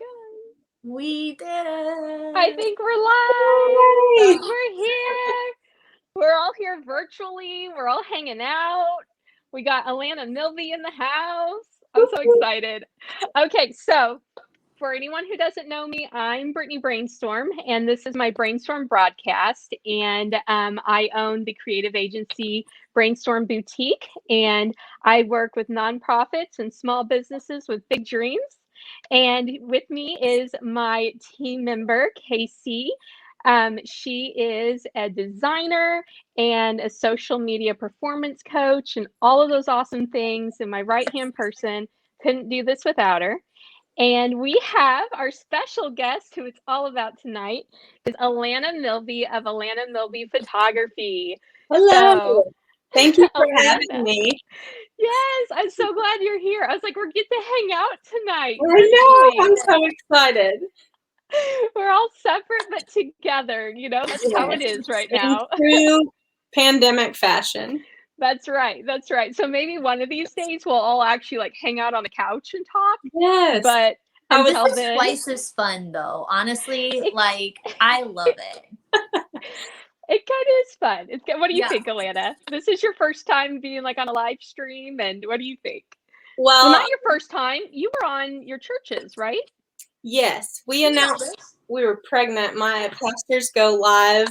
God. We did it. I think we're live. We're here. We're all here virtually. We're all hanging out. We got Alanna Milby in the house. I'm so excited. Okay, so for anyone who doesn't know me, I'm Brittany Brainstorm, and this is my Brainstorm broadcast. And I own the creative agency Brainstorm Boutique, and I work with nonprofits and small businesses with big dreams. And with me is my team member, Casey. She is a designer and a social media performance coach and all of those awesome things. And my right-hand person, couldn't do this without her. And we have our special guest, who it's all about tonight, is Alanna Milby of Alanna Milby Photography. Hello. So, thank you for Alanna. having me. Yes, I'm so glad you're here. I was like, we're getting to hang out tonight. I know. I'm so excited. We're all separate but together. You know, that's how it is right now. In true pandemic fashion. That's right. That's right. So maybe one of these days we'll all actually like hang out on the couch and talk. Yes. But until then, twice as fun though. Honestly, like I love it. It kind of is fun. It's good. What do you think, Alanna? This is your first time being like on a live stream, and what do you think? Well, not your first time. You were on your churches, right? Yes, we announced we were pregnant. My pastors go live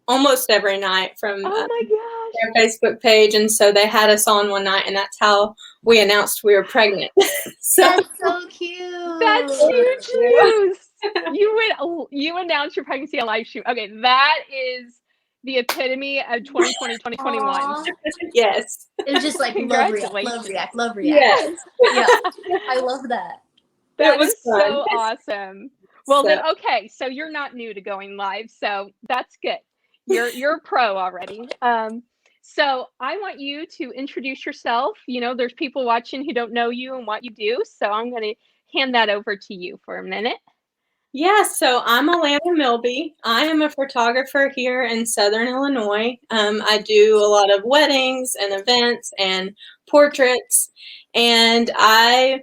almost every night from their Facebook page, and so they had us on one night, and that's how we announced we were pregnant. That's so cute. That's huge news. You announced your pregnancy on live stream. Okay, that is the epitome of 2020, 2021. Yes. It was just like love react. Yes. Yeah, I love that. That was so awesome. Well, then, okay, so you're not new to going live, so that's good. You're a pro already. So I want you to introduce yourself. You know, there's people watching who don't know you and what you do, so I'm going to hand that over to you for a minute. Yeah, so I'm Alanna Milby. I am a photographer here in Southern Illinois. I do a lot of weddings and events and portraits, and I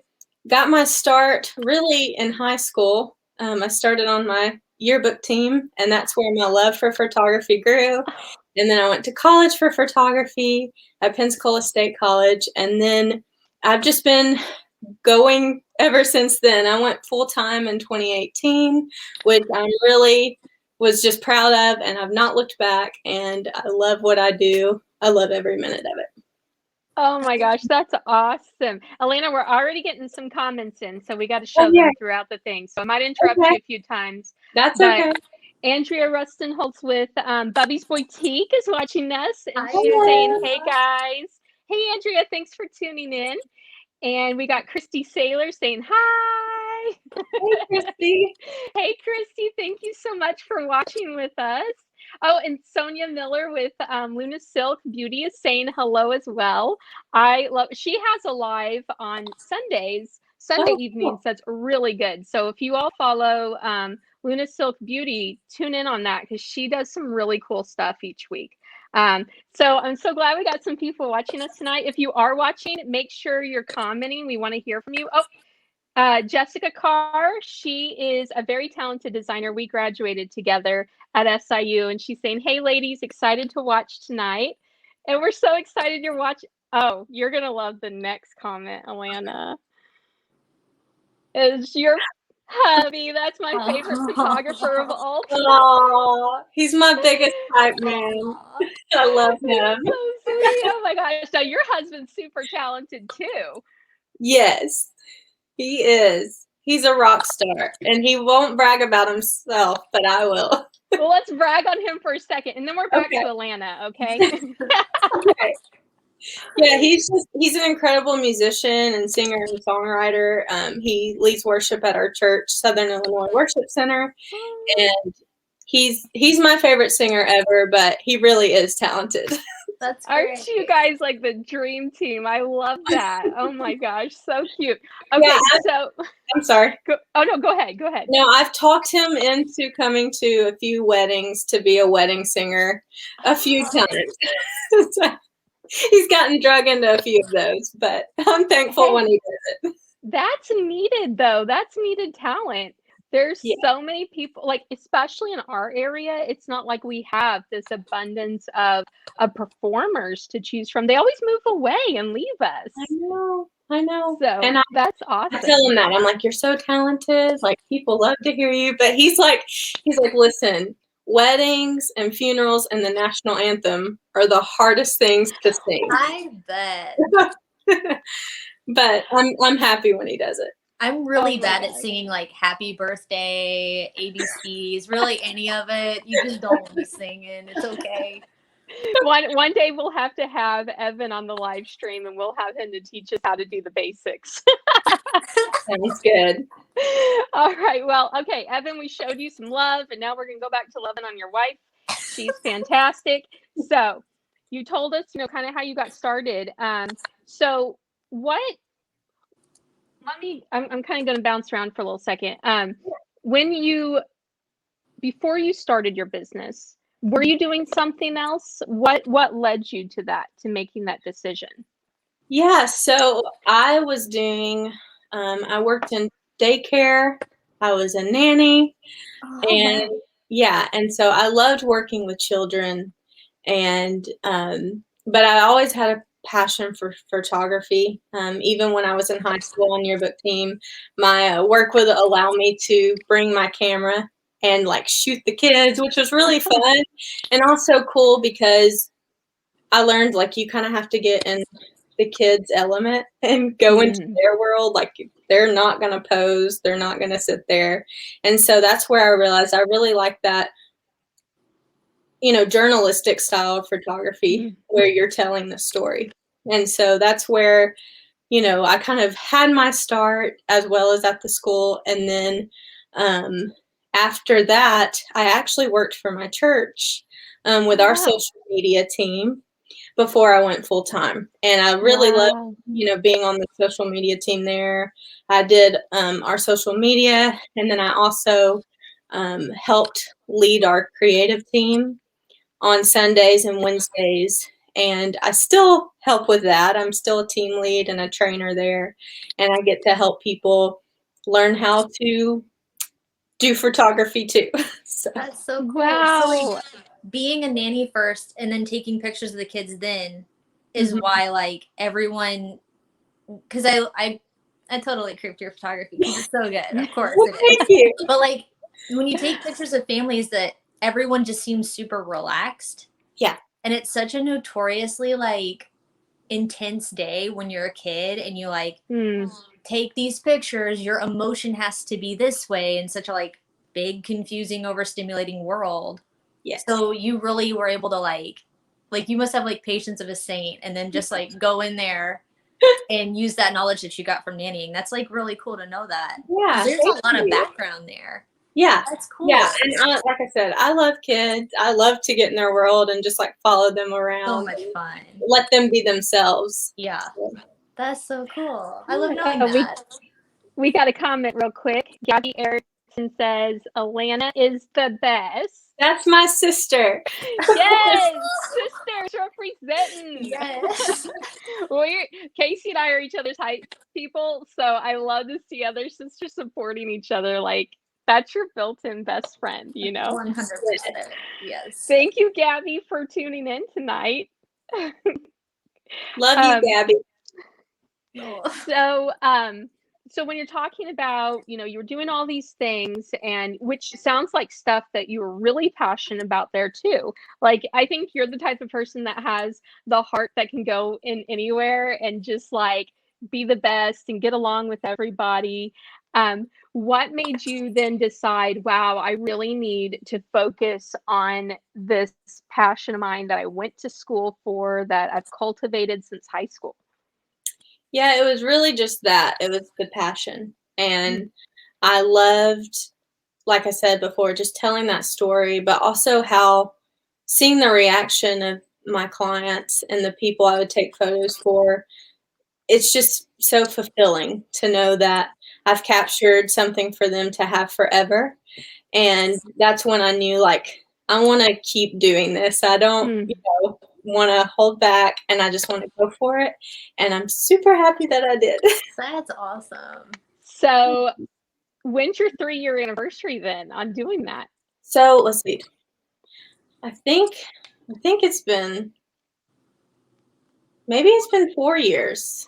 got my start really in high school. I started on my yearbook team, and that's where my love for photography grew. And then I went to college for photography at Pensacola State College, and then I've just been going ever since then. I went full-time in 2018, which I really was just proud of, and I've not looked back, and I love what I do. I love every minute of it. Oh my gosh, that's awesome. Alanna, we're already getting some comments in, so we got to show them throughout the thing. So I might interrupt you a few times. That's okay. Andrea Rustenholtz with Bubby's Boutique is watching us, and she's saying, hey guys. Hey Andrea, thanks for tuning in. And we got Christy Saylor saying hi. Hey Christy. Hey Christy, thank you so much for watching with us. Oh, and Sonia Miller with Luna Silk Beauty is saying hello as well. She has a live on Sunday evenings. That's really good. So if you all follow Luna Silk Beauty, tune in on that because she does some really cool stuff each week. So I'm so glad we got some people watching us tonight. If you are watching, make sure you're commenting. We want to hear from you. Jessica Carr, she is a very talented designer. We graduated together at SIU, and she's saying, hey ladies, excited to watch tonight. And we're so excited you're watching. Oh, you're going to love the next comment, Alanna. Is your hubby. That's my favorite photographer of all time. Oh, he's my biggest hype man. I love him. So sweet. Oh my gosh. Now your husband's super talented too. Yes, he is. He's a rock star, and he won't brag about himself, but I will. Well, let's brag on him for a second, and then we're back to Alanna, okay? Okay. Yeah, he's an incredible musician and singer and songwriter. He leads worship at our church, Southern Illinois Worship Center, and he's my favorite singer ever. But he really is talented. That's great. Aren't you guys like the dream team? I love that. Oh my gosh, so cute. Okay, yeah, I'm sorry. Go ahead. Go ahead. No, I've talked him into coming to a few weddings to be a wedding singer a few times. He's gotten drug into a few of those, but I'm thankful when he does it. That's needed though. That's needed talent. There's Yeah, so many people, like especially in our area, it's not like we have this abundance of performers to choose from. They always move away and leave us. I know. So And that's I tell awesome. him that. I'm like, you're so talented. Like, people love to hear you. But he's like, listen, weddings and funerals and the national anthem are the hardest things to sing. I bet. But I'm happy when he does it. I'm really Oh my bad at God. singing like happy birthday, ABCs, really any of it. You just don't want me singing. It's okay. One day we'll have to have Evan on the live stream and we'll have him to teach us how to do the basics. Sounds good. All right. Well, okay, Evan, we showed you some love, and now we're going to go back to loving on your wife. She's fantastic. So, you told us, kind of how you got started. So what? I'm kind of going to bounce around for a little second. Before you started your business, were you doing something else? What led you to making that decision? Yeah, so I was doing, I worked in daycare. I was a nanny. Oh, And wow. yeah, and so I loved working with children. And but I always had a passion for photography. Even when I was in high school on yearbook team, my work would allow me to bring my camera and like shoot the kids, which was really fun and also cool because I learned like you kind of have to get in the kids' element and go into their world. Like they're not going to pose, they're not going to sit there. And so that's where I realized I really like that, journalistic style of photography where you're telling the story. And so that's where, I kind of had my start as well as at the school. And then after that, I actually worked for my church with our Wow. social media team before I went full time. And I really loved, Wow. being on the social media team there. I did our social media, and then I also helped lead our creative team on Sundays and Wednesdays. And I still help with that. I'm still a team lead and a trainer there. And I get to help people learn how to do photography too. So, That's so cool. So, like, Wow. being a nanny first and then taking pictures of the kids then is Mhm. why, like, everyone, because I totally creeped your photography because it's so good. Of course Well, it thank is. you. But, like, when you take pictures of families that everyone just seems super relaxed. Yeah. And it's such a notoriously, like, intense day when you're a kid and you, like, take these pictures, your emotion has to be this way in such a, like, big, confusing, overstimulating world. Yes. So you really were able to, like you must have, like, patience of a saint and then just, like, go in there and use that knowledge that you got from nannying. That's, like, really cool to know that. Yeah. There's a lot of background there. Yeah. That's cool. Yeah. And like I said, I love kids. I love to get in their world and just like follow them around. So much fun. Let them be themselves. Yeah. So. That's so cool. I love Yeah. knowing that. We got a comment real quick. Gabby Erickson says, Alanna is the best. That's my sister. Yes, sisters representing. Yes. Casey and I are each other's hype people, so I love to see other sisters supporting each other. Like, that's your built-in best friend, 100%. Yes. Thank you, Gabby, for tuning in tonight. Love you, Gabby. So when you're talking about, you were doing all these things, and which sounds like stuff that you were really passionate about there too. Like, I think you're the type of person that has the heart that can go in anywhere and just like be the best and get along with everybody. What made you then decide, wow, I really need to focus on this passion of mine that I went to school for, that I've cultivated since high school? Yeah, it was really just that. It was the passion. And I loved, like I said before, just telling that story, but also how seeing the reaction of my clients and the people I would take photos for. It's just so fulfilling to know that I've captured something for them to have forever. And that's when I knew, like, I want to keep doing this. I don't, want to hold back, and I just want to go for it. And I'm super happy that I did. That's awesome. So when's your 3-year anniversary then on doing that? So let's see. I think it's been 4 years.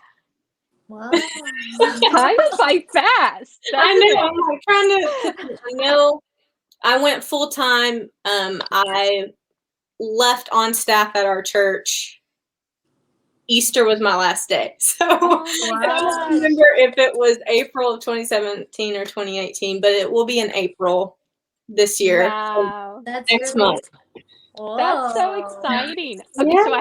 Wow. Time goes by fast. I know. I'm like trying to. I know. I went full time. I left on staff at our church. Easter was my last day. So I don't remember if it was April of 2017 or 2018, but it will be in April this year. Wow. That's next really, month. whoa. That's so exciting. Okay, Yeah. so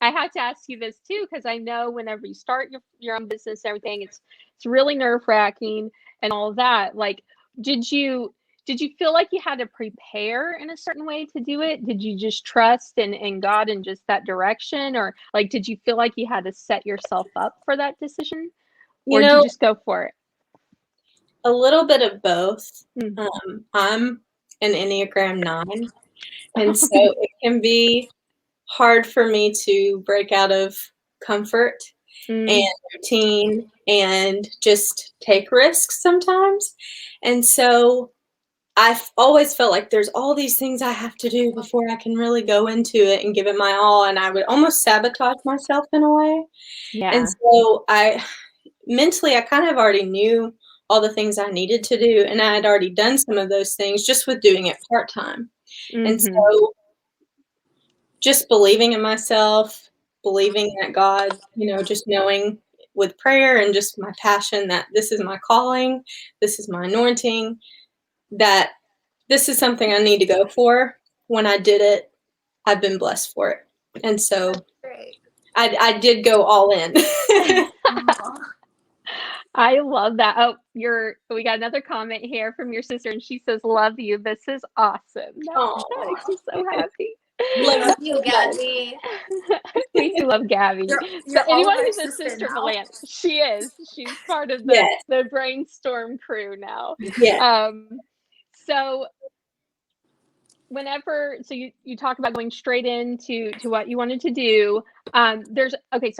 I had to ask you this too, because I know whenever you start your own business and everything, it's really nerve-wracking and all that. Like, did you feel like you had to prepare in a certain way to do it? Did you just trust in God and just that direction? Or like, did you feel like you had to set yourself up for that decision? Or did you just go for it? A little bit of both. Mm-hmm. I'm an Enneagram 9, and so it can be hard for me to break out of comfort and routine and just take risks sometimes. And so I've always felt like there's all these things I have to do before I can really go into it and give it my all. And I would almost sabotage myself in a way. Yeah. And so mentally, I kind of already knew all the things I needed to do. And I had already done some of those things just with doing it part-time. And so just believing in myself, believing that God, just knowing with prayer and just my passion that this is my calling, this is my anointing, that this is something I need to go for. When I did it, I've been blessed for it. And so I did go all in. I love that. Oh, we got another comment here from your sister, and she says, "Love you. This is awesome." That makes me so happy. Love you, Gabby. We do love Gabby. You're anyone who's a sister of Alanna, she is. She's part of the Brainstorm crew now. Yeah. So you talk about going straight into what you wanted to do. So I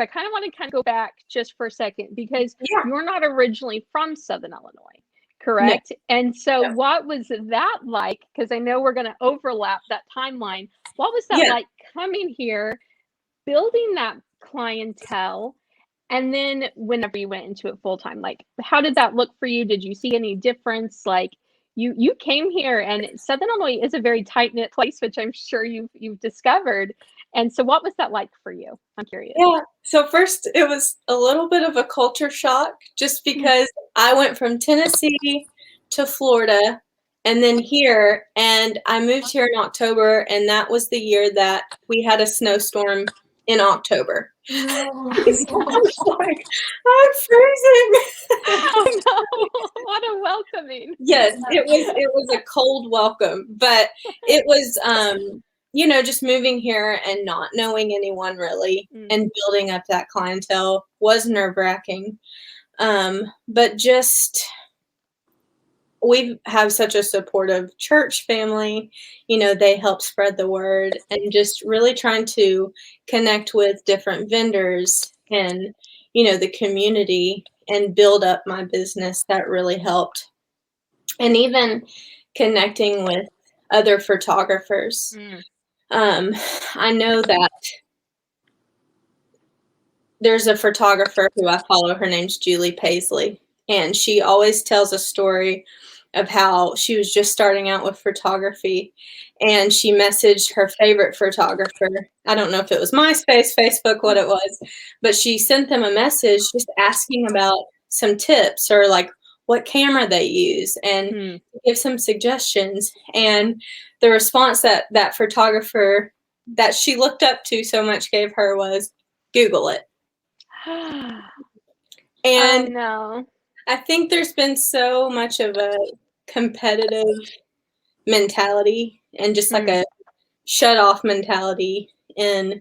kind of want to go back just for a second, because you're not originally from Southern Illinois, correct? No. And so what was that like? Because I know we're going to overlap that timeline. What was that like coming here, building that clientele, and then whenever you went into it full time, like how did that look for you? Did you see any difference? Like you came here, and Southern Illinois is a very tight-knit place, which I'm sure you've discovered. And so what was that like for you? I'm curious. Yeah. So first it was a little bit of a culture shock, just because I went from Tennessee to Florida and then here, and I moved here in October, and that was the year that we had a snowstorm in October. No. So I was like, I'm freezing. Oh no, what a welcoming. Yes, it was a cold welcome, but it was just moving here and not knowing anyone really and building up that clientele was nerve-wracking. But just we have such a supportive church family, they help spread the word, and just really trying to connect with different vendors and, the community and build up my business. That really helped. And even connecting with other photographers. I know that there's a photographer who I follow. Her name's Julie Paisley, and she always tells a story of how she was just starting out with photography, and she messaged her favorite photographer. I don't know if it was MySpace, Facebook, what it was, but she sent them a message just asking about some tips or like what camera they use and give some suggestions. And the response that photographer that she looked up to so much gave her was, Google it. And oh, no. I think there's been so much of a competitive mentality and just like a shut off mentality in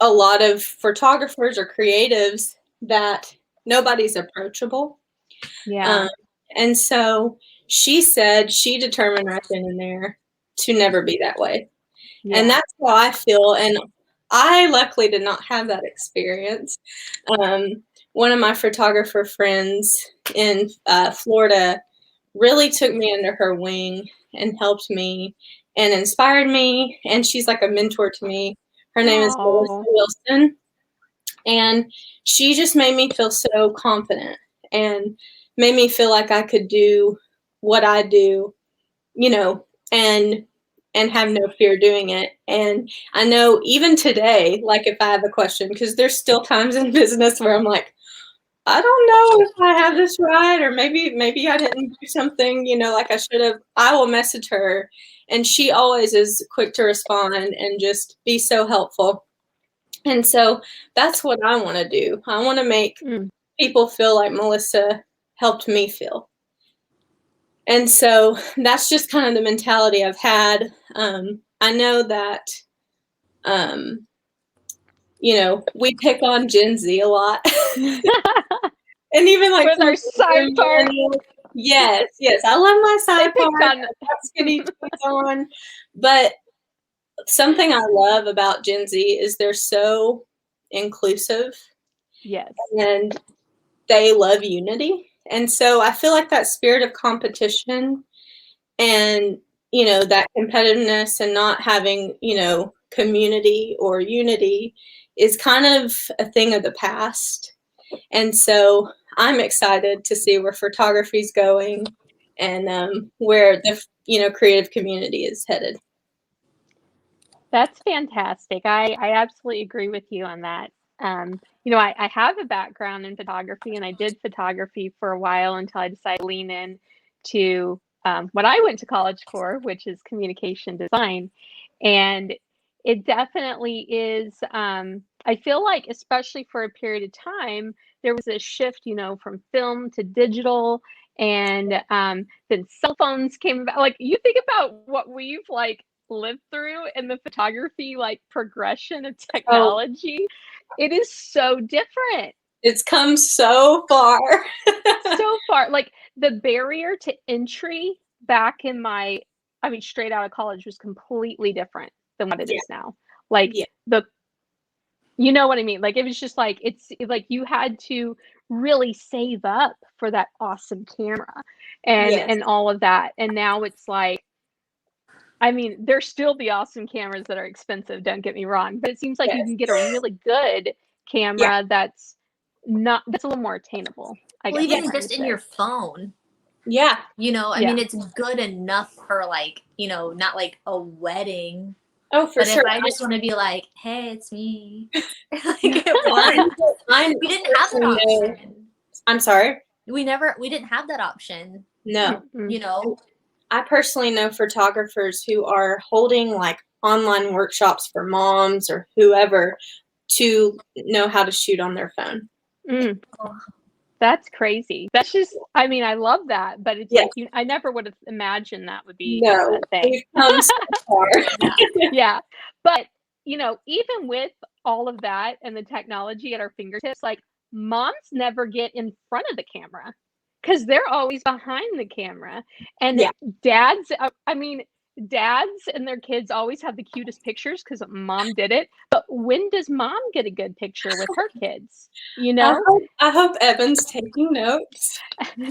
a lot of photographers or creatives that nobody's approachable. Yeah. And so she said she determined right then and there to never be that way. And that's how I feel. And I luckily did not have that experience. One of my photographer friends in Florida really took me under her wing and helped me and inspired me. And she's like a mentor to me. Her name is Melissa Wilson. And she just made me feel so confident and made me feel like I could do what I do, you know, and have no fear doing it. And I know even today, like if I have a question, because there's still times in business where I'm like, I don't know if I have this right, or maybe I didn't do something, you know, like I should have. I will message her, and she always is quick to respond and just be so helpful. And so that's what I want to do. I want to make people feel like Melissa helped me feel. And so that's just kind of the mentality I've had. I know that, you know, we pick on Gen Z a lot. And even like with our side part. Yes. I love my side part. Skinny tweets on. But something I love about Gen Z is they're so inclusive. Yes. And they love unity. And so I feel like that spirit of competition and, you know, that competitiveness and not having, you know, community or unity is kind of a thing of the past. And so I'm excited to see where photography is going and where the, you know, creative community is headed. That's fantastic. I absolutely agree with you on that. You know, I have a background in photography, and I did photography for a while until I decided to lean in to what I went to college for, which is communication design. And it definitely is, I feel like, especially for a period of time, there was a shift, you know, from film to digital. And then cell phones came about. Like, you think about what we've like lived through in the photography like progression of technology. It is so different. It's come so far. So far. Like the barrier to entry back in straight out of college was completely different than what it is now. Like you know what I mean? Like it was just like, it's like you had to really save up for that awesome camera and all of that. And now it's like, I mean, there's still the awesome cameras that are expensive, don't get me wrong, but it seems like you can get a really good camera that's a little more attainable, I guess. Even just in your phone. Yeah. You know, I mean, it's good enough for like, you know, not like a wedding. Oh, for sure. If I just want to be like, hey, it's me. We didn't have that option. I'm sorry? We didn't have that option. No. You know? I personally know photographers who are holding like online workshops for moms or whoever to know how to shoot on their phone. That's crazy. That's just, I mean, I love that, but it's like, I never would have imagined that would be a thing. We've come so far. Yeah. But, you know, even with all of that and the technology at our fingertips, like moms never get in front of the camera because they're always behind the camera. And dads and their kids always have the cutest pictures because mom did it. But when does mom get a good picture with her kids? You know? I hope Evan's taking notes.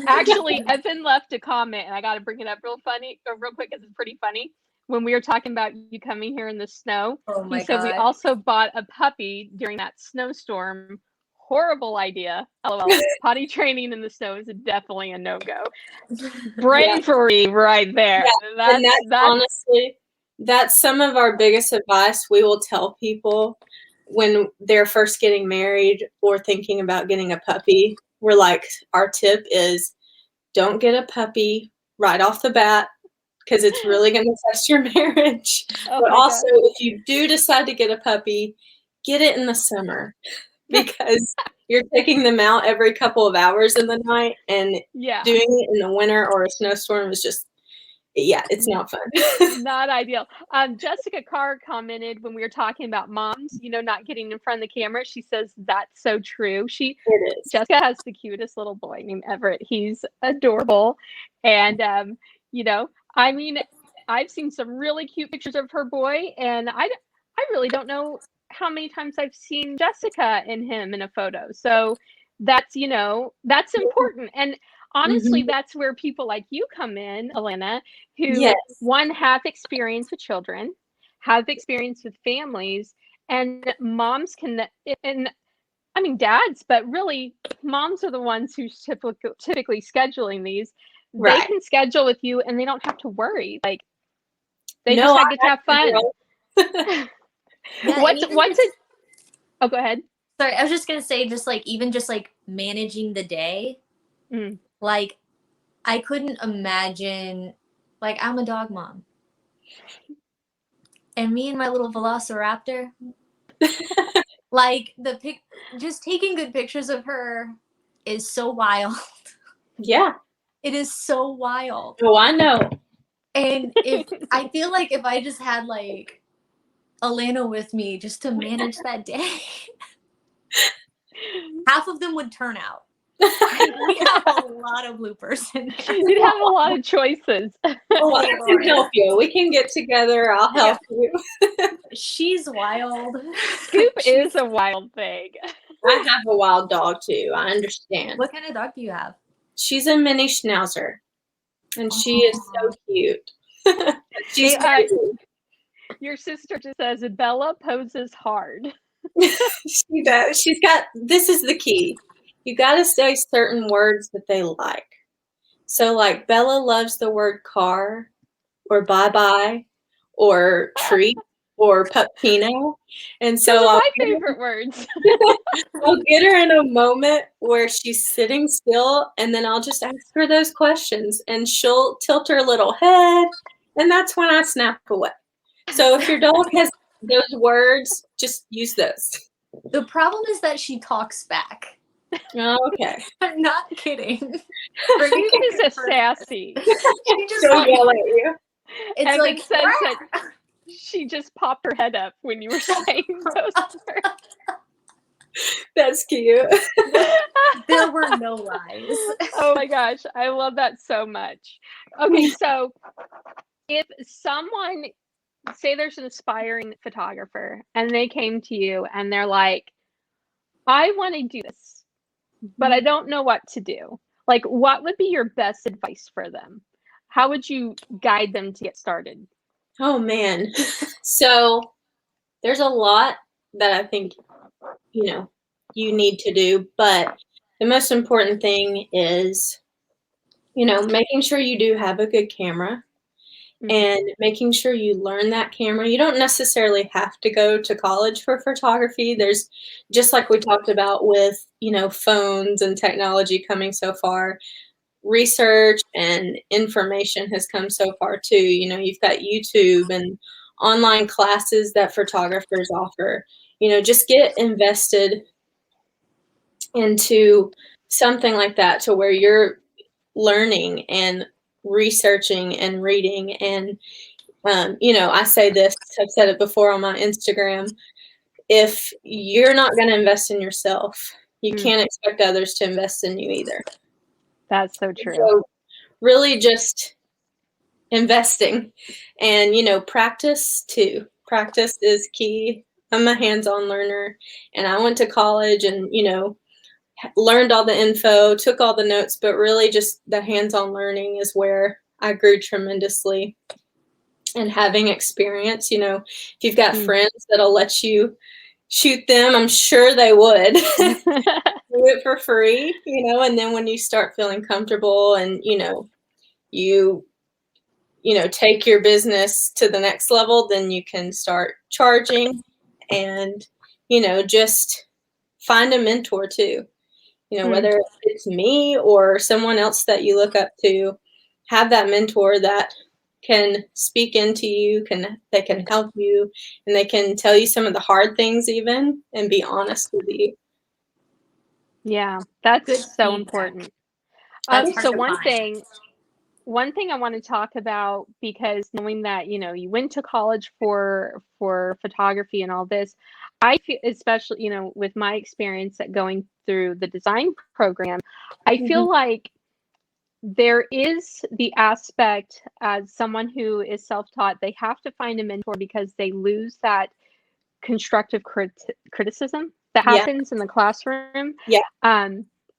Actually, Evan left a comment, and I got to bring it up real quick because it's pretty funny. When we were talking about you coming here in the snow, he said we also bought a puppy during that snowstorm. Horrible idea. LOL. Potty training in the snow is definitely a no-go. Bravery right there. That's honestly, that's some of our biggest advice we will tell people when they're first getting married or thinking about getting a puppy. We're like, our tip is don't get a puppy right off the bat because it's really going to test your marriage. But also, if you do decide to get a puppy, get it in the summer. Because you're taking them out every couple of hours in the night and doing it in the winter or a snowstorm is just, it's not fun. Not ideal. Jessica Carr commented when we were talking about moms, you know, not getting in front of the camera. She says that's so true. Jessica has the cutest little boy named Everett. He's adorable. And, you know, I mean, I've seen some really cute pictures of her boy, and I really don't know how many times I've seen Jessica and him in a photo. So that's, that's important. And honestly, that's where people like you come in, Alanna, who Yes. one, have experience with children, have experience with families, and moms can, and I mean dads, but really moms are the ones who's typically scheduling these. They Right. can schedule with you and they don't have to worry. Like, they No, just get to have fun. Yeah, What's it? Oh, go ahead. Sorry, I was just gonna say, just like even just like managing the day, like I couldn't imagine. Like, I'm a dog mom, and me and my little Velociraptor, like just taking good pictures of her is so wild. Yeah. It is so wild. Oh, I know. And if I feel like if I just had like Alanna with me just to manage that day, half of them would turn out. We have a lot of bloopers in there. You'd have a lot of choices. Oh, I can help you. We can get together. I'll help you. She's wild. Scoop is a wild thing. I have a wild dog too. I understand. What kind of dog do you have? She's a mini schnauzer, and she is so cute. She's your sister just says Bella poses hard. She does. She's got. This is the key. You got to say certain words that they like. So, like, Bella loves the word car, or bye-bye, or treat, or pupino. And so those are my favorite words. I'll get her in a moment where she's sitting still, and then I'll just ask her those questions, and she'll tilt her little head, and that's when I snap away. So if your dog has those words, just use those. The problem is that she talks back. Okay. I'm not kidding. She's just sassy. She just yell at you. It's and like, it says that she just popped her head up when you were saying those words. That's cute. There were no lies. Oh my gosh, I love that so much. Okay, so if someone, say there's an aspiring photographer and they came to you and they're like, I want to do this, but I don't know what to do. Like, what would be your best advice for them? How would you guide them to get started? Oh man. So there's a lot that I think, you need to do, but the most important thing is, making sure you do have a good camera and making sure you learn that camera. You don't necessarily have to go to college for photography. There's, just like we talked about with, phones and technology coming so far, research and information has come so far too. You've got YouTube and online classes that photographers offer. Just get invested into something like that to where you're learning and researching and reading. And, I say this, I've said it before on my Instagram, if you're not going to invest in yourself, you can't expect others to invest in you either. That's so true. So really just investing and, practice too. Practice is key. I'm a hands-on learner, and I went to college and, learned all the info, took all the notes, but really just the hands-on learning is where I grew tremendously. And having experience, if you've got friends that'll let you shoot them, I'm sure they would do it for free, and then when you start feeling comfortable and, you take your business to the next level, then you can start charging and, just find a mentor too. Whether it's me or someone else that you look up to, have that mentor that can speak into you, they can help you, and they can tell you some of the hard things even and be honest with you. Yeah, that's so important. So one thing I want to talk about, because knowing that, you went to college for photography and all this, I feel, especially, with my experience at going through the design program, I feel like there is the aspect, as someone who is self-taught, they have to find a mentor because they lose that constructive criticism that Yeah. happens in the classroom. Yeah.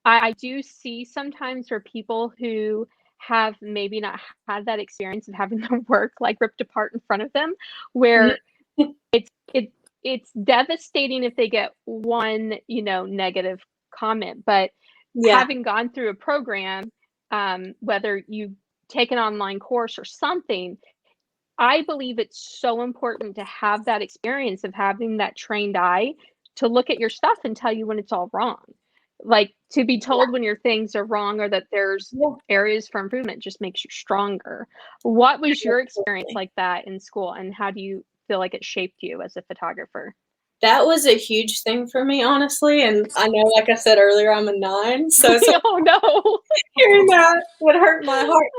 I do see sometimes where people who have maybe not had that experience of having their work like ripped apart in front of them, where it's devastating if they get one, negative comment. But having gone through a program, whether you take an online course or something, I believe it's so important to have that experience of having that trained eye to look at your stuff and tell you when it's all wrong. Like, to be told when your things are wrong or that there's areas for improvement just makes you stronger. What was your experience like that in school, and how do you feel like it shaped you as a photographer? That was a huge thing for me, honestly. And I know, like I said earlier, I'm a 9, so Oh no, hearing that would hurt my heart.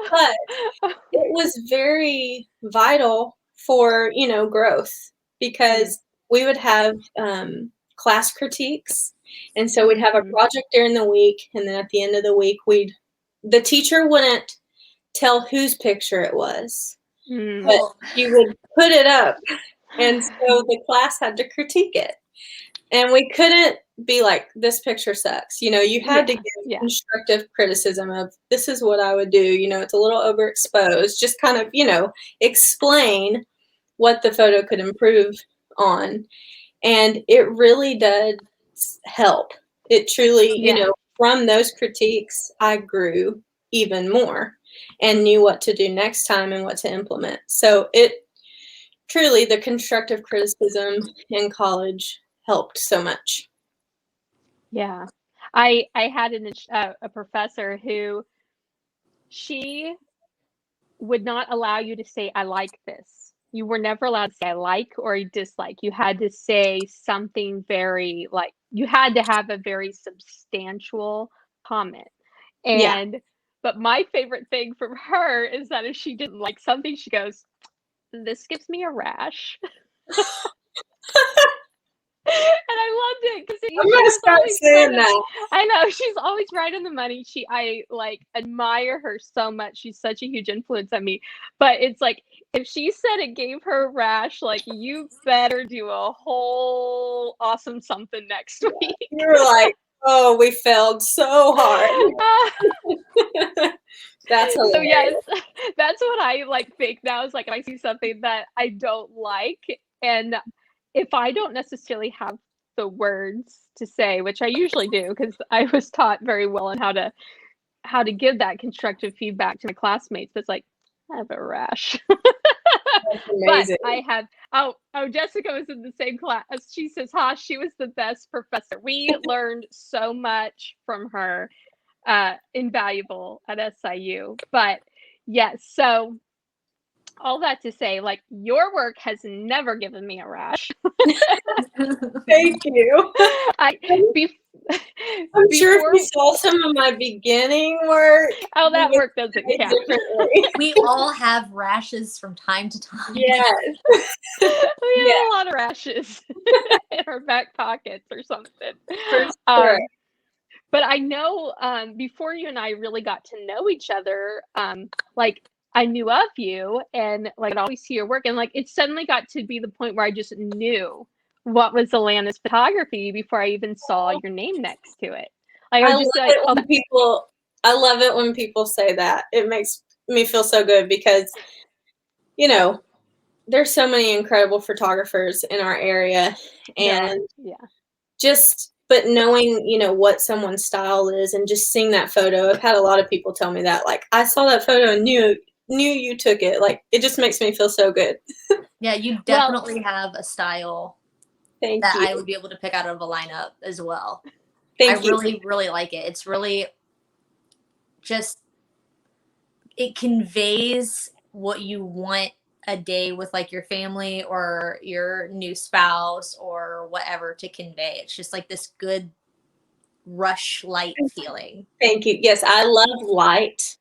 But it was very vital for, growth, because we would have class critiques. And so we'd have a project during the week, and then at the end of the week, the teacher wouldn't tell whose picture it was, but she would put it up. And so the class had to critique it. And we couldn't be like, this picture sucks. You had to give constructive criticism of, this is what I would do. It's a little overexposed. Just kind of, explain what the photo could improve on. And it really does help. It truly, from those critiques, I grew even more and knew what to do next time and what to implement. So truly, the constructive criticism in college helped so much. Yeah. I had a professor who, she would not allow you to say, I like this. You were never allowed to say I like or dislike. You had to say something very, like, you had to have a very substantial comment. But my favorite thing from her is that if she didn't like something, she goes, this gives me a rash. And I loved it because I'm gonna start saying that. I know, she's always right on the money. I admire her so much. She's such a huge influence on me. But it's like, if she said it gave her a rash, like, you better do a whole awesome something next week. You're like, oh, we failed so hard. That's hilarious. So yes, that's what I think now, is like, if I see something that I don't like, and if I don't necessarily have the words to say, which I usually do, because I was taught very well on how to give that constructive feedback to my classmates, that's like, I have a rash. That's amazing. But I have, Jessica was in the same class. She says, she was the best professor. We learned so much from her, invaluable at SIU. But yes, so all that to say, your work has never given me a rash. Thank you. I'm sure if you saw some of my beginning work. Oh, that work doesn't count. We all have rashes from time to time. Yes. We have a lot of rashes in our back pockets or something. For sure. But I know, before you and I really got to know each other, I knew of you, and I'd always see your work, and it suddenly got to be the point where I just knew what was Alanna's photography before I even saw your name next to it. I love it when people say that. It makes me feel so good because, there's so many incredible photographers in our area, and but knowing, what someone's style is, and just seeing that photo, I've had a lot of people tell me that, I saw that photo and knew you took it. It just makes me feel so good. Yeah, you definitely have a style that I would be able to pick out of a lineup as well. I really, really like it. It's really just, it conveys what you want a day with your family or your new spouse or whatever to convey. It's just this good rush light feeling. Thank you. Yes, I love light.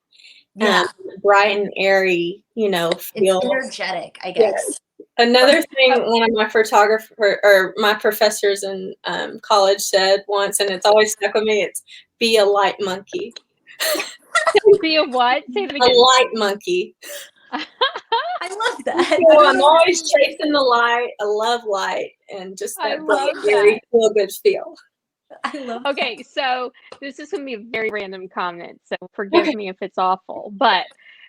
Bright and airy, feel. It's energetic, I guess. Yes. Another thing one of my professors in college said once, and it's always stuck with me, it's be a light monkey. Be a what? Say it A again. light monkey. I love that. So I'm always chasing the light. I love light and just I that love bright, very feel-good feel. I love Okay, so this is going to be a very random comment, so forgive me if it's awful. But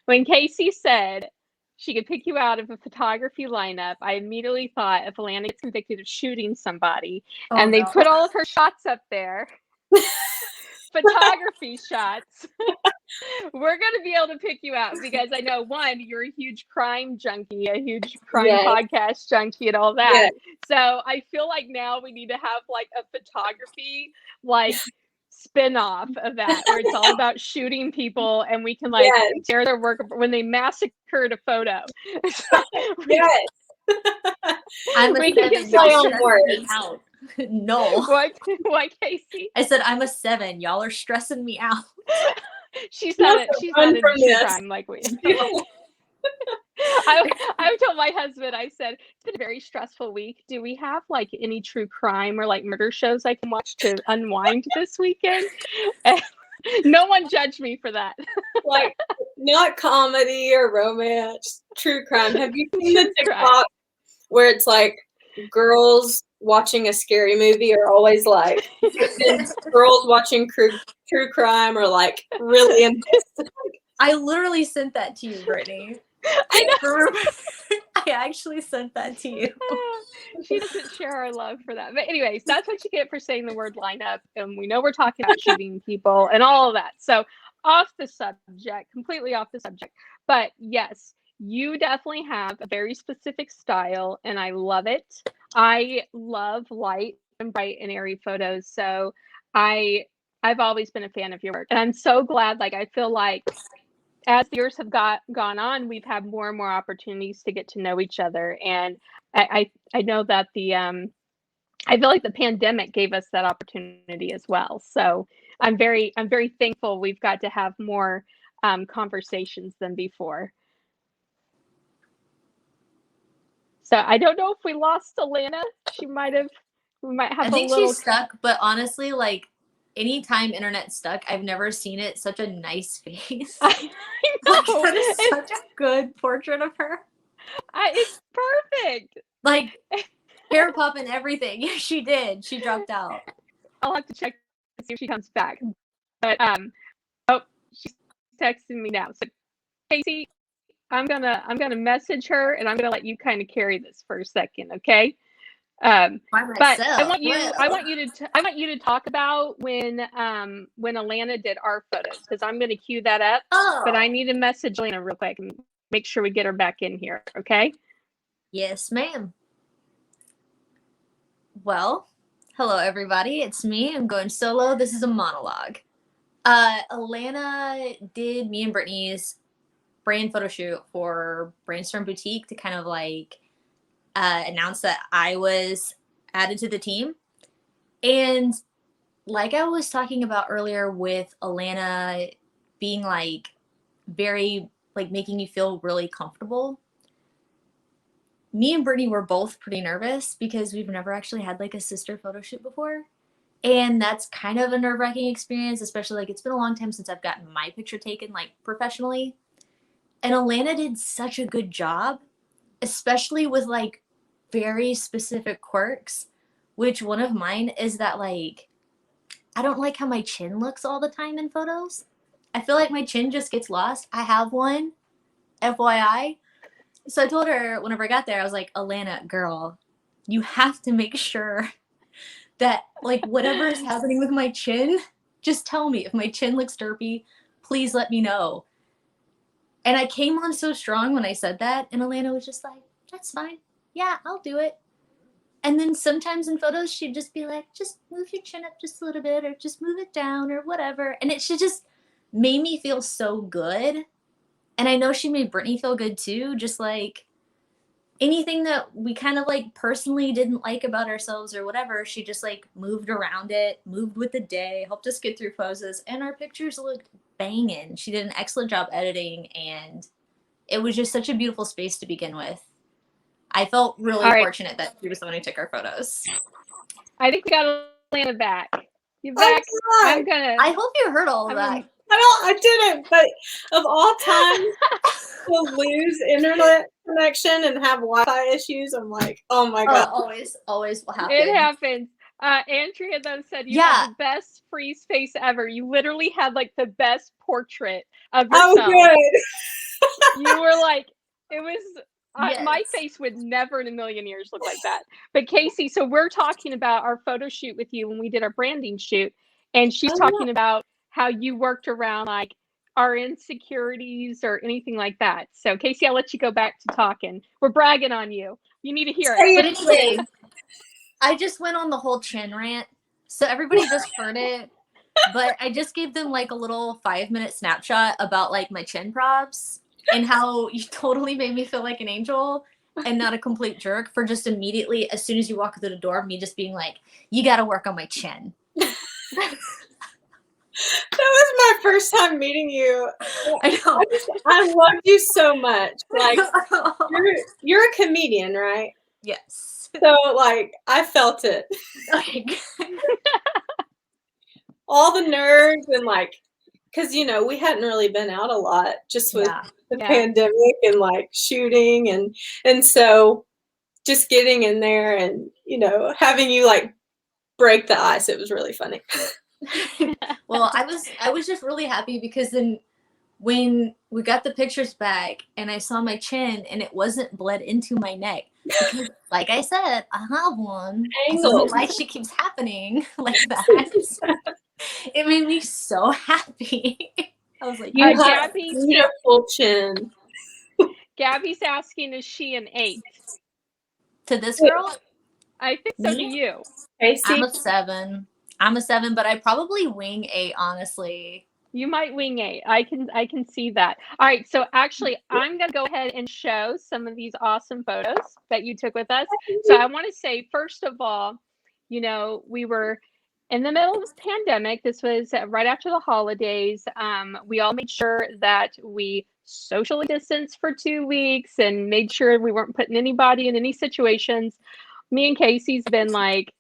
when Casey said she could pick you out of a photography lineup, I immediately thought if Alanna gets convicted of shooting somebody and they put all of her shots up there, photography shots, we're going to be able to pick you out because I know, one, you're a huge crime junkie, a huge crime podcast junkie and all that. So I feel like now we need to have like a photography like spin-off of that where it's all about shooting people and we can like share their work when they massacred a photo. Yes. I'm a We 7. can play on words. Me out. No. What, Casey? I said I'm a 7. Y'all are stressing me out. She's not into true crime like we. I've told my husband, I said, it's been a very stressful week. Do we have like any true crime or like murder shows I can watch to unwind this weekend? And no one judged me for that. Like, not comedy or romance, true crime. Have you seen the TikTok where it's like girls watching a scary movie are always like, girls watching true crime are like really invested. I literally sent that to you, Brittany. I know. I actually sent that to you. She doesn't share our love for that. But anyways, that's what you get for saying the word lineup. And we know we're talking about shooting people and all of that. So off the subject, completely off the subject. But yes, you definitely have a very specific style and I love it. I love light and bright and airy photos. So I've always been a fan of your work. And I'm so glad, like I feel like as the years have gone on, we've had more and more opportunities to get to know each other. And I know that I feel like the pandemic gave us that opportunity as well. So I'm very thankful we've got to have more conversations than before. So I don't know if we lost Alanna. We might have I think she's stuck, but honestly, like anytime internet's stuck, I've never seen it such a nice face. I know. Like, that is such a good portrait of her. It's perfect. Like hair pop and everything. Yeah, she did. She dropped out. I'll have to check to see if she comes back. But she's texting me now. So Casey, I'm gonna message her and I'm gonna let you kind of carry this for a second, okay? But I want you to talk about when Alanna did our photos because I'm gonna cue that up. But I need to message Alanna real quick and make sure we get her back in here, okay? Yes, ma'am. Well, hello everybody. It's me. I'm going solo. This is a monologue. Alanna did me and Brittany's brand photo shoot for Brainstorm Boutique to kind of like announce that I was added to the team. And like I was talking about earlier with Alanna being like very like making you feel really comfortable, me and Brittany were both pretty nervous because we've never actually had like a sister photo shoot before. And that's kind of a nerve-wracking experience, especially like it's been a long time since I've gotten my picture taken like professionally. And Alanna did such a good job, especially with like very specific quirks, which one of mine is that like, I don't like how my chin looks all the time in photos. I feel like my chin just gets lost. I have one, FYI. So I told her whenever I got there, I was like, Alanna, girl, you have to make sure that like whatever is happening with my chin, just tell me. If my chin looks derpy, please let me know. And I came on so strong when I said that, and Alanna was just like, that's fine. Yeah, I'll do it. And then sometimes in photos, she'd just be like, just move your chin up just a little bit, or just move it down, or whatever. And she just made me feel so good. And I know she made Brittany feel good too, just like anything that we kind of like personally didn't like about ourselves or whatever, she just like moved around it, moved with the day, helped us get through poses, and our pictures looked banging. She did an excellent job editing, and it was just such a beautiful space to begin with. I felt really fortunate that she was the one who took our photos. I think we got Alanna back. You back? I hope you heard all of that. I didn't, but of all times to lose internet connection and have Wi-Fi issues, I'm like, oh my God. Always will happen. It happens. Andrea though said you had the best freeze face ever. You literally had like the best portrait of yourself. Oh, good. You were like, it was. My face would never in a million years look like that. But Casey, so we're talking about our photo shoot with you when we did our branding shoot, and she's talking about how you worked around like our insecurities or anything like that. So Casey, I'll let you go back to talking. We're bragging on you. You need to hear it. But anyway, I just went on the whole chin rant, so everybody just heard it. But I just gave them like a little 5-minute snapshot about like my chin props and how you totally made me feel like an angel and not a complete jerk for just immediately, as soon as you walk through the door, me just being like, you got to work on my chin. That was my first time meeting you. I know. I love you so much. Like, you're a comedian, right? Yes. So, like, I felt it. Okay. All the nerves and, like, because, you know, we hadn't really been out a lot just with the pandemic and, like, shooting. And so just getting in there and, you know, having you, like, break the ice, it was really funny. Well, I was just really happy because then when we got the pictures back and I saw my chin and it wasn't bled into my neck, because, like I said, I have one. I don't know why she keeps happening like that. It made me so happy. I was like, you have a beautiful chin. Gabby's asking, is she an 8? To this girl? I think so. To you. I'm a 7. I'm a 7, but I probably wing 8, honestly. You might wing 8. I can see that. All right. So actually, I'm going to go ahead and show some of these awesome photos that you took with us. So I want to say, first of all, you know, we were in the middle of the pandemic. This was right after the holidays. We all made sure that we socially distanced for 2 weeks and made sure we weren't putting anybody in any situations. Me and Casey's been like,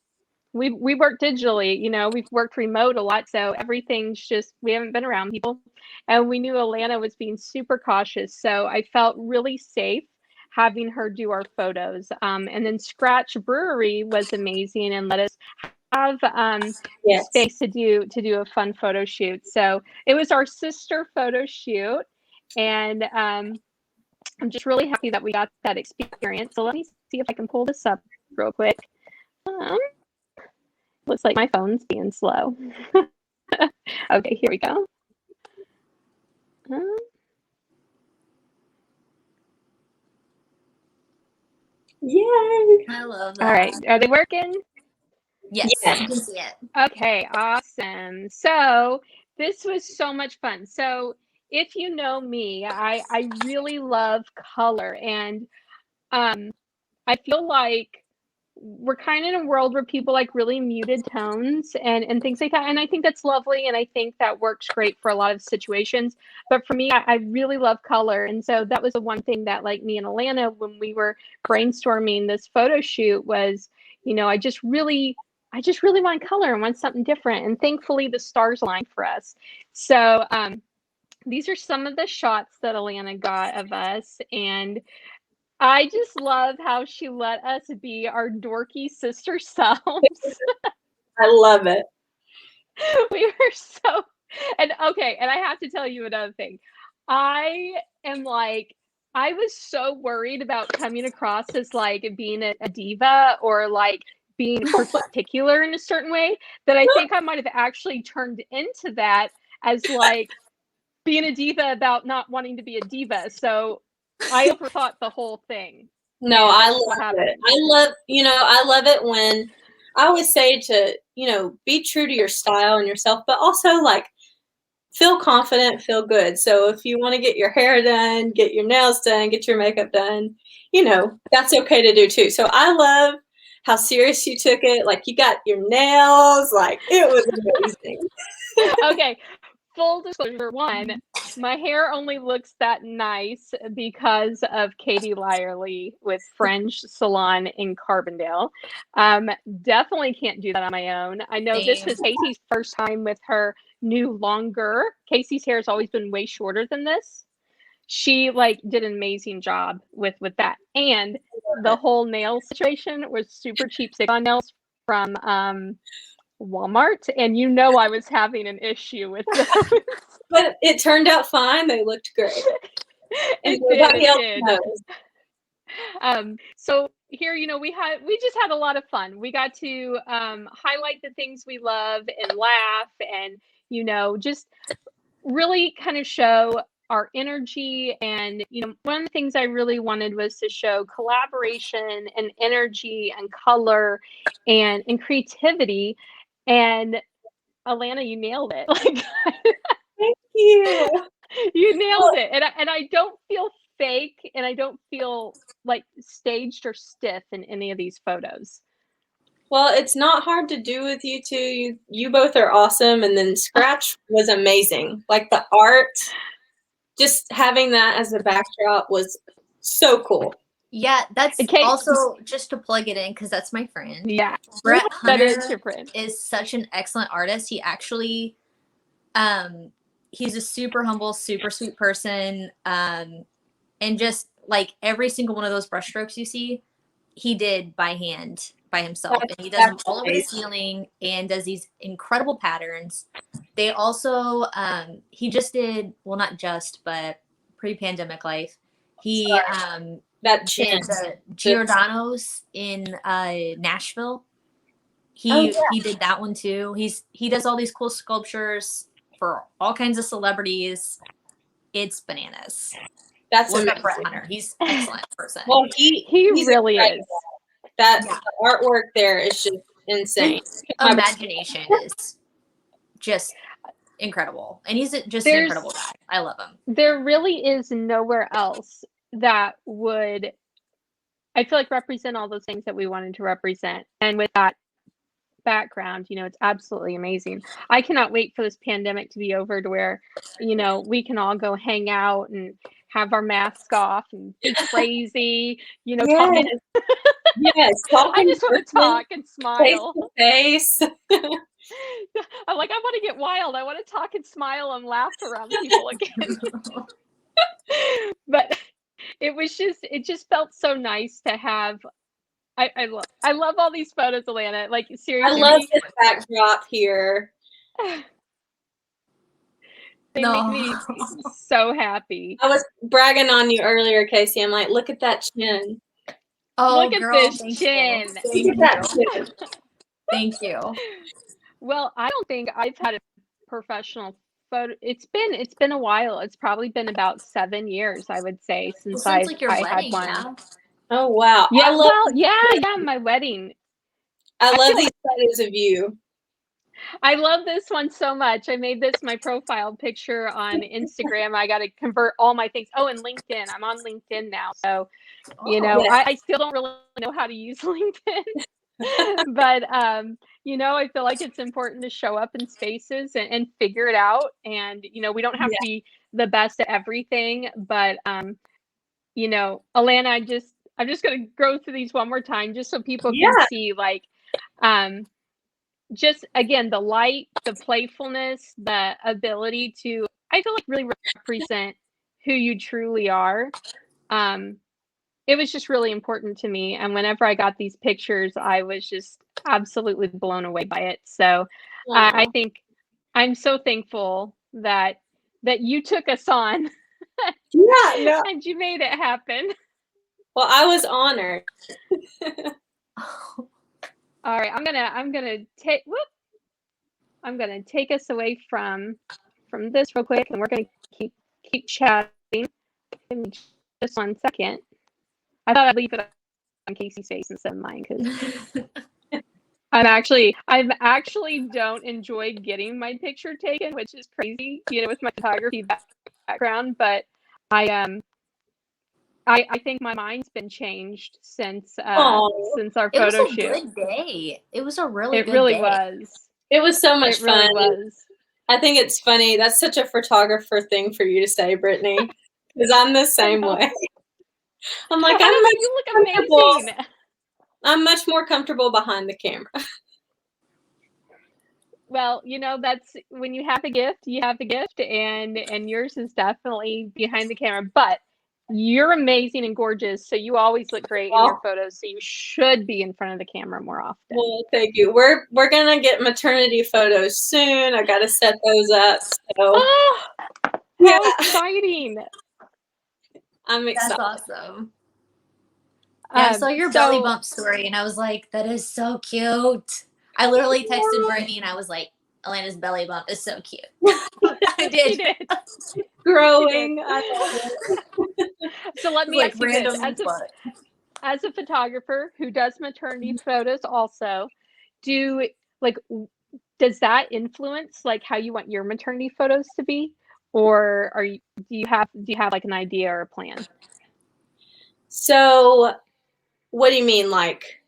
we work digitally, you know, we've worked remote a lot. So everything's just, we haven't been around people. And we knew Alanna was being super cautious. So I felt really safe having her do our photos. And then Scratch Brewery was amazing and let us have space to do a fun photo shoot. So it was our sister photo shoot. And I'm just really happy that we got that experience. So let me see if I can pull this up real quick. Looks like my phone's being slow. Okay, here we go. Yay! I love that. All right, are they working? Yes, I can see it. Okay, awesome. So this was so much fun. So if you know me, I really love color, and I feel like we're kind of in a world where people like really muted tones and things like that. And I think that's lovely. And I think that works great for a lot of situations. But for me, I really love color. And so that was the one thing that like me and Alanna, when we were brainstorming this photo shoot was, you know, I just really want color and want something different. And thankfully the stars aligned for us. So these are some of the shots that Alanna got of us. And I just love how she let us be our dorky sister selves. I love it. We were so, and okay, and I have to tell you another thing. I was so worried about coming across as like being a diva or like being particular in a certain way that I think I might have actually turned into that as like being a diva about not wanting to be a diva. So I overthought the whole thing. No, I love it. I love it when I always say to, you know, be true to your style and yourself, but also like feel confident, feel good. So if you want to get your hair done, get your nails done, get your makeup done, you know, that's okay to do too. So I love how serious you took it. Like you got your nails, like it was amazing. Okay. Full disclosure, one, My hair only looks that nice because of Katie Lyerly with Fringe Salon in Carbondale. Definitely can't do that on my own. I know this is Casey's first time with her new longer. Casey's hair has always been way shorter than this. She did an amazing job with that. And the whole nail situation was super cheap stick-on nails from Walmart, and I was having an issue with those. But it turned out fine. They looked great. It did. So here, we just had a lot of fun. We got to highlight the things we love and laugh and, just really kind of show our energy. And, one of the things I really wanted was to show collaboration and energy and color and creativity. And Alanna, you nailed it. Thank you. You nailed it. And I don't feel fake, and I don't feel staged or stiff in any of these photos. Well, it's not hard to do with you two. You both are awesome. And then Scratch was amazing. The art, just having that as a backdrop was so cool. Yeah, that's also just to plug it in because that's my friend. Yeah, Brett Hunter that is your friend. Is such an excellent artist. He actually, he's a super humble, super sweet person, and just every single one of those brushstrokes you see, he did by hand by himself, and he does them all over the ceiling and does these incredible patterns. They also, he just did, well, not just, but pre-pandemic life, he that chin, the Giordano's in Nashville. He did that one too. He does all these cool sculptures for all kinds of celebrities. It's bananas. That's Look at Brett Hunter. He's an excellent person. Well, he's really is. That artwork there is just insane. His imagination is just incredible, and he's just an incredible guy. I love him. There really is nowhere else that would, I feel represent all those things that we wanted to represent. And with that background, it's absolutely amazing. I cannot wait for this pandemic to be over to where, we can all go hang out and have our masks off and be crazy, talking. Yes, I just want to talk and smile. Face to face. I want to get wild. I want to talk and smile and laugh around people again. But it just felt so nice to have. I love all these photos, Alanna. Seriously, I love this backdrop here. They make me so happy. I was bragging on you earlier, Casey. I'm like, look at that chin. Oh, look girl, at this chin. Look at that chin. Thank you. Well, I don't think I've had a professional photo. It's been a while. It's probably been about 7 years, I would say, since I had one. Yeah. Oh wow! Yeah, my wedding. I love these photos of you. I love this one so much. I made this my profile picture on Instagram. I got to convert all my things. Oh, and LinkedIn. I'm on LinkedIn now, so I still don't really know how to use LinkedIn. But I feel it's important to show up in spaces and figure it out. And we don't have to be the best at everything. But Alanna, I'm just gonna go through these one more time just so people can see just again the light, the playfulness, the ability to really represent who you truly are. It was just really important to me, and whenever I got these pictures, I was just absolutely blown away by it. So I think I'm so thankful that you took us on. And you made it happen. Well, I was honored. All right, I'm gonna take us away from this real quick, and we're gonna keep chatting. Give me just 1 second. I thought I'd leave it on Casey's face instead of mine because I actually don't enjoy getting my picture taken, which is crazy, with my photography background. But I think my mind's been changed since our photo shoot. It was a good day. It was a really good day. It really was. It was so much fun. Really was. I think it's funny. That's such a photographer thing for you to say, Brittany, because I'm the same way. I'm like, I don't know. You look amazing. I'm much more comfortable behind the camera. Well, that's when you have the gift, you have the gift, and yours is definitely behind the camera. But you're amazing and gorgeous, so you always look great in your photos. So you should be in front of the camera more often. Well, thank you. We're gonna get maternity photos soon. I gotta set those up. So how exciting! I'm excited. That's awesome. Yeah, I saw your belly bump story and I was like, that is so cute. I literally texted Brittany and I was like, Alanna's belly bump is so cute. I did. Growing. So let me ask you this. As a photographer who does maternity photos also, does that influence like how you want your maternity photos to be? Or do you have like an idea or a plan? So what do you mean, like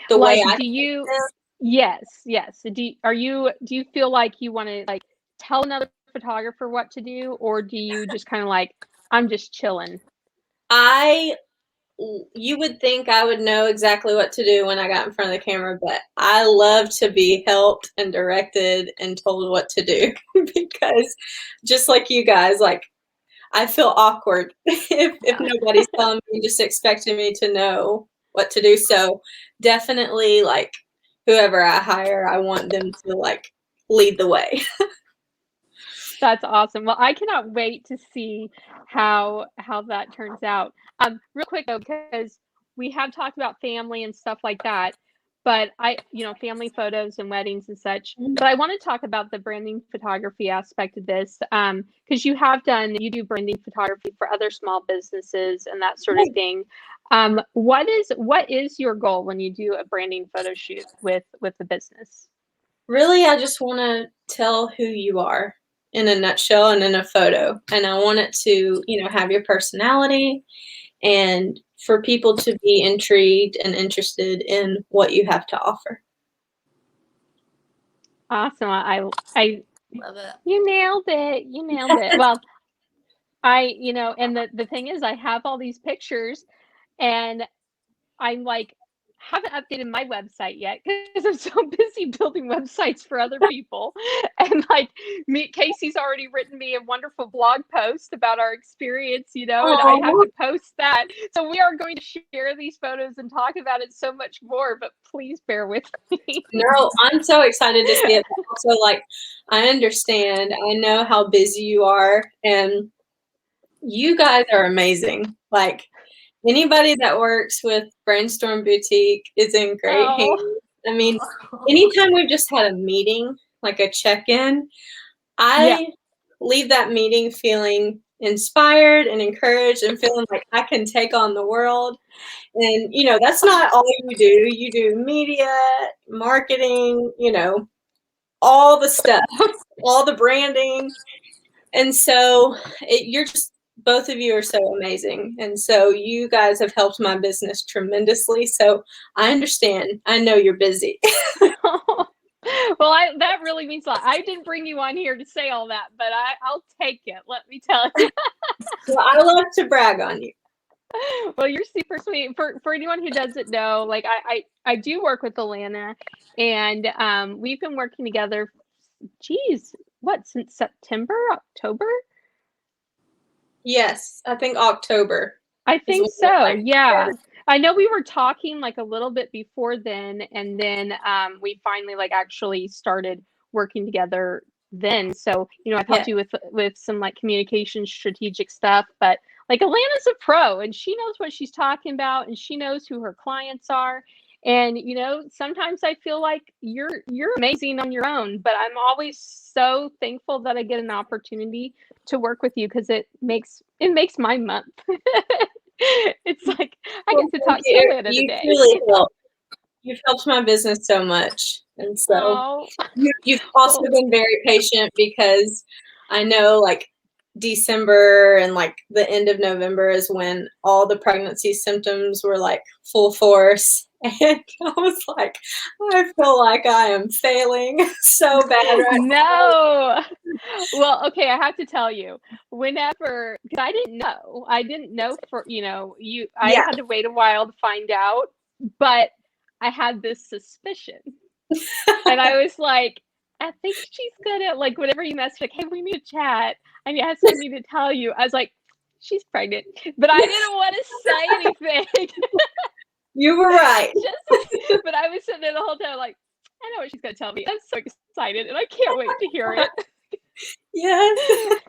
the way I do you yes. Do you feel like you want to like tell another photographer what to do, or do you just kind of like, I'm just chilling? You would think I would know exactly what to do when I got in front of the camera, but I love to be helped and directed and told what to do because just like you guys, like I feel awkward if nobody's telling me and just expecting me to know what to do. So definitely, like, whoever I hire, I want them to like lead the way. That's awesome. Well, I cannot wait to see how that turns out. Real quick though, because we have talked about family and stuff like that, but family photos and weddings and such. But I want to talk about the branding photography aspect of this, because you do branding photography for other small businesses and that sort of thing. What is your goal when you do a branding photo shoot with the business? Really, I just want to tell who you are in a nutshell and in a photo. And I want it to, have your personality and for people to be intrigued and interested in what you have to offer. Awesome. I love it. You nailed it. Well, and the thing is, I have all these pictures and I'm like, haven't updated my website yet because I'm so busy building websites for other people. And like Casey's already written me a wonderful blog post about our experience, and I have to post that. So we are going to share these photos and talk about it so much more, but please bear with me. No, I'm so excited to see it. Also, like, I understand. I know how busy you are, and you guys are amazing. Like, anybody that works with Brainstorm Boutique is in great hands. I mean, anytime we've just had a meeting, like a check-in, I leave that meeting feeling inspired and encouraged and feeling like I can take on the world. And, that's not all you do. You do media, marketing, all the stuff, all the branding. And so both of you are so amazing. And so you guys have helped my business tremendously. So I understand. I know you're busy. Well, that really means a lot. I didn't bring you on here to say all that, but I'll take it. Let me tell you. Well, I love to brag on you. Well, you're super sweet. For anyone who doesn't know, like I do work with Alanna, and we've been working together. Geez, since September, October? Yes, I think October. I think so. Yeah. I know we were talking like a little bit before then, and then we finally like actually started working together then. So, I've helped you with some like communication strategic stuff, but like Alanna's a pro and she knows what she's talking about and she knows who her clients are. And sometimes I feel like you're amazing on your own, but I'm always so thankful that I get an opportunity to work with you because it makes my month. It's like I get to talk to Alanna today. Really helped. You've helped my business so much, and so you've also been very patient because I know like December and like the end of November is when all the pregnancy symptoms were like full force. And I was like, I feel like I am failing so bad right now. No. Well, okay, I have to tell you, whenever, because I didn't know for, I Yeah. had to wait a while to find out, but I had this suspicion. And I was like, I think she's gonna, like, whenever you message, like, hey, we need to chat. I have something to tell you. I was like, she's pregnant. But I didn't want to say anything. You were right. But I was sitting there the whole time like, I know what she's gonna tell me. I'm so excited and I can't wait to hear it. Yes.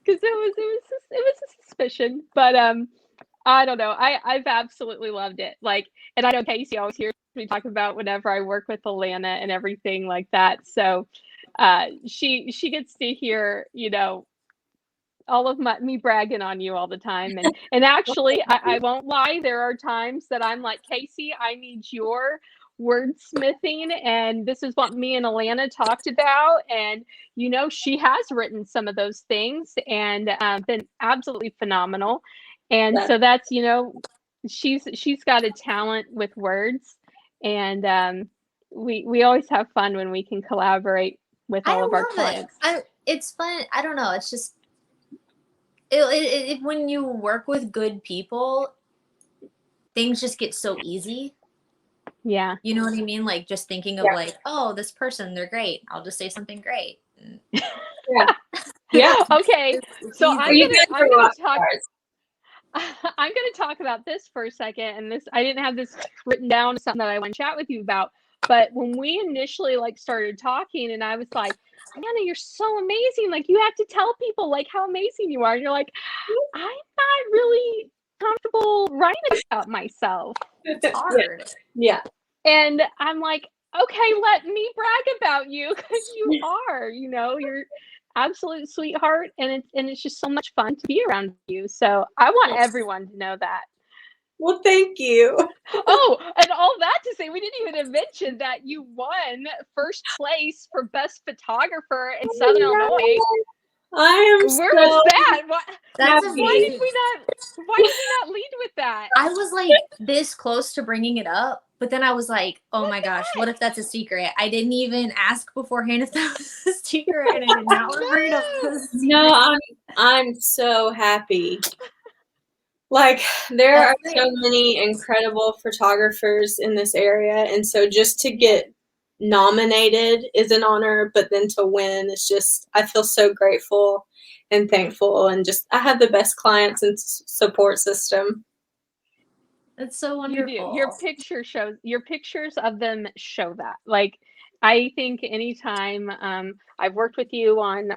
Because it was a suspicion. But I don't know. I've absolutely loved it. Like, and I know Casey always hears me talk about whenever I work with Alanna and everything like that. So she gets to hear, all of me bragging on you all the time. And actually, I won't lie, there are times that I'm like, Casey, I need your wordsmithing, and this is what me and Alanna talked about. And she has written some of those things and been absolutely phenomenal. And so that's she's got a talent with words, and we always have fun when we can collaborate with all of our clients. It's fun. I don't know. It's just when you work with good people, things just get so easy. Yeah. You know what I mean? Like, just thinking of like, oh, this person, they're great. I'll just say something great. Yeah. Yeah. Okay. So I'm gonna talk about this for a second. And this, I didn't have this written down, something that I want to chat with you about. But when we initially started talking, and I was like, Alanna, you're so amazing. Like, you have to tell people like how amazing you are. And you're like, I'm not really comfortable writing about myself. It's hard. Yeah. And I'm like, okay, let me brag about you, because you are, you're absolute sweetheart, and it's just so much fun to be around you. So I want everyone to know that. Well, thank you. Oh, and all that to say, we didn't even mention that you won first place for best photographer in Southern Illinois. I am Where was that? That's why did we not lead with that? I was like this close to bringing it up, but then I was like, oh my gosh, what if that's a secret? I didn't even ask beforehand if that was a secret, and I did not want to bring it up. No, I'm so happy. Like, there are so many incredible photographers in this area, and so just to get nominated is an honor, but then to win is just, I feel so grateful and thankful, and just I have the best clients and support system. It's so wonderful. You do. Your pictures of them show that. Like, I think anytime I've worked with you on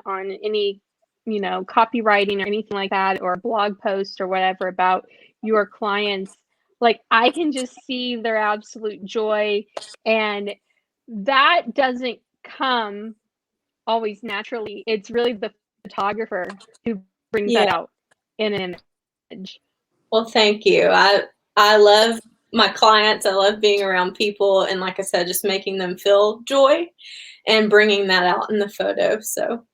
any copywriting or anything like that, or a blog post or whatever about your clients, like, I can just see their absolute joy, and that doesn't come always naturally. It's really the photographer who brings that out in an image. Well, thank you. I love my clients. I love being around people, and like I said, just making them feel joy and bringing that out in the photo. So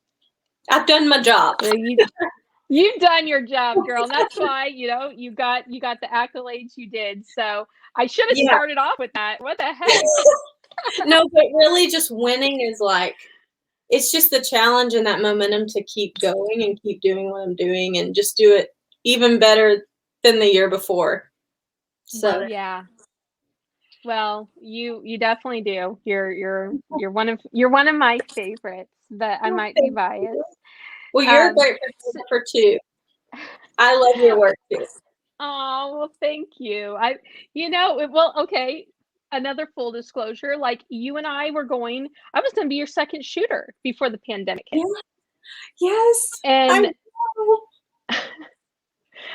I've done my job. You've done your job, girl. And that's why, you got the accolades you did. So I should have started off with that. What the heck? No, but really just winning is like, it's just the challenge and that momentum to keep going and keep doing what I'm doing and just do it even better than the year before. So yeah. Well, you definitely do. You're one of my favorites, but I might be biased. Well, you're a great photographer too. I love your work too. Oh, well, thank you. Okay. Another full disclosure, like, you and I was going to be your second shooter before the pandemic hit. Yes. And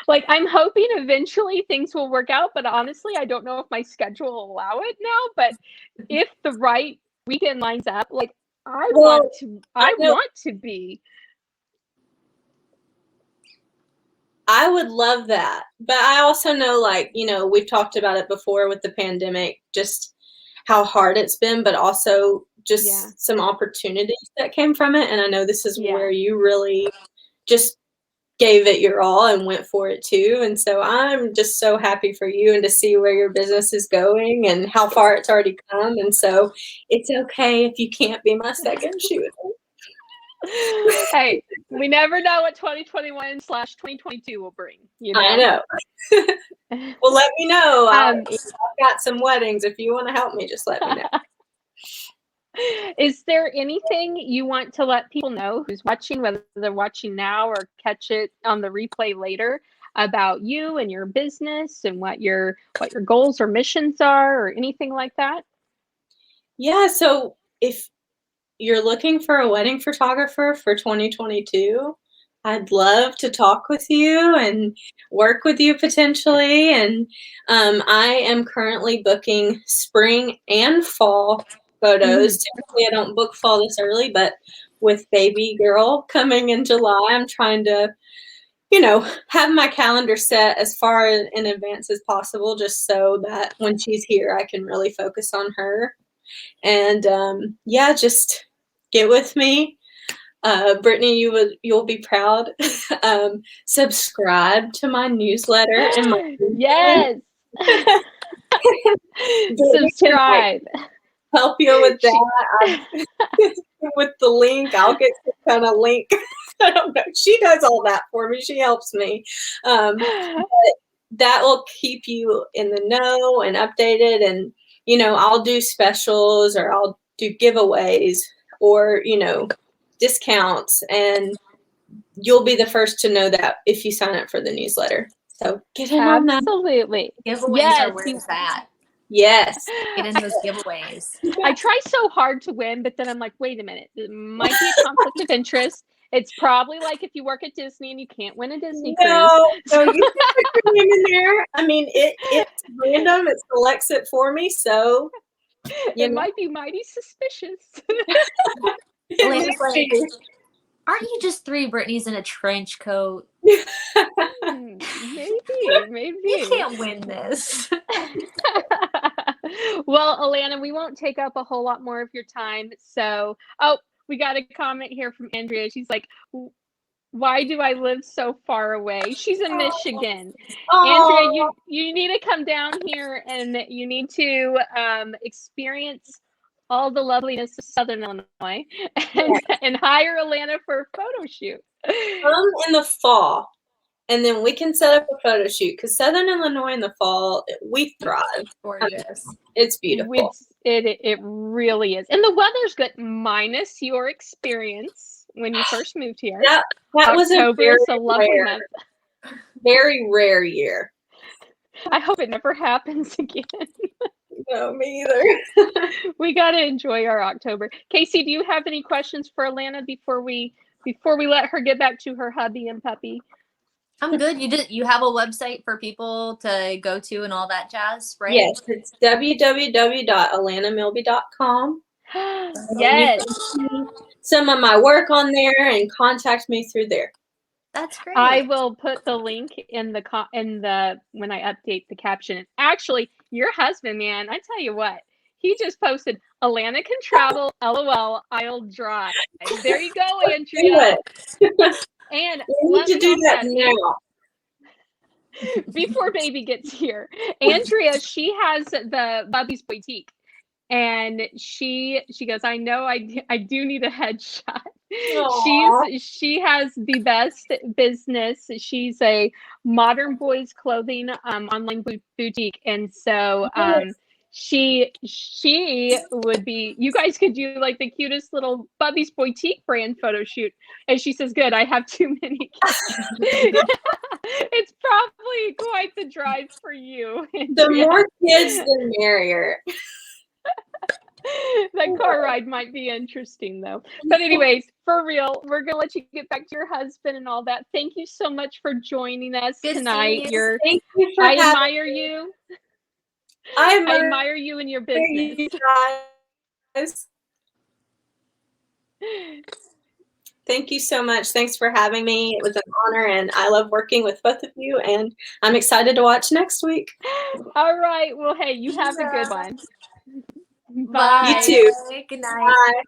like, I'm hoping eventually things will work out, but honestly, I don't know if my schedule will allow it now. But if the right weekend lines up, like, I want to be. I would love that. But I also know, like, we've talked about it before with the pandemic, just how hard it's been, but also just some opportunities that came from it. And I know this is where you really just gave it your all and went for it too. And so I'm just so happy for you and to see where your business is going and how far it's already come. And so it's okay if you can't be my second shooter. Hey, we never know what 2021/2022 will bring. You know? I know. Well, let me know. I've got some weddings. If you want to help me, just let me know. Is there anything you want to let people know who's watching, whether they're watching now or catch it on the replay later, about you and your business and what your goals or missions are or anything like that? Yeah, so if you're looking for a wedding photographer for 2022, I'd love to talk with you and work with you potentially. And I am currently booking spring and fall photos. Typically, I don't book fall this early, but with baby girl coming in July, I'm trying to, have my calendar set as far in advance as possible, just so that when she's here, I can really focus on her. And just get with me. Brittany, you'll be proud. Subscribe to my newsletter. Yes. Subscribe. Help you with that. With the link, I'll get some kind of link. I don't know. She does all that for me. She helps me. But that will keep you in the know and updated. And, I'll do specials or I'll do giveaways or, discounts. And you'll be the first to know that if you sign up for the newsletter. So get in on that. Absolutely. Giveaways are where it's at. Yes. Get in those giveaways. I try so hard to win, but then I'm like, wait a minute. It might be a conflict of interest. It's probably like if you work at Disney and you can't win a Disney cruise. No, you can put your name in there. I mean, it's random. It selects it for me. So it might be mighty suspicious. Alanna's like, aren't you just three Britneys in a trench coat? Maybe. You can't win this. Well, Alanna, we won't take up a whole lot more of your time. So, we got a comment here from Andrea. She's like, why do I live so far away? She's in Michigan. Andrea, you need to come down here and you need to experience all the loveliness of Southern Illinois and hire Alanna for a photo shoot. Come in the fall, and then we can set up a photo shoot because Southern Illinois in the fall, we thrive. Gorgeous. It's beautiful. It really is. And the weather's good, minus your experience when you first moved here. That was a lovely month. Very rare year. I hope it never happens again. No, me either. We got to enjoy our October. Casey, do you have any questions for Alanna before we let her get back to her hubby and puppy? I'm good. You have a website for people to go to and all that jazz, right? Yes, it's www.alannamilby.com. Yes. Some of my work on there and contact me through there. That's great. I will put the link in the when I update the caption. Actually, your husband, man, I tell you what, he just posted, Alanna can travel, LOL, I'll drive. There you go, Andrea. And we need to do that now. Before baby gets here. Andrea, she has the Bubby's Boutique. And she goes, I know I do need a headshot. She has the best business. She's a modern boys clothing online boutique. And so she would be, you guys could do like the cutest little Bubby's Boutique brand photo shoot. And she says, good, I have too many kids. It's probably quite the drive for you. The more kids, the merrier. That car ride might be interesting though. But anyways, for real, we're gonna let you get back to your husband and all that. Thank you so much for joining us tonight. Thank you for I admire you. I admire you and your business. You guys. Thank you so much. Thanks for having me. It was an honor, and I love working with both of you, and I'm excited to watch next week. All right. Well, hey, you have a good one. Bye. You too. Good night. Bye.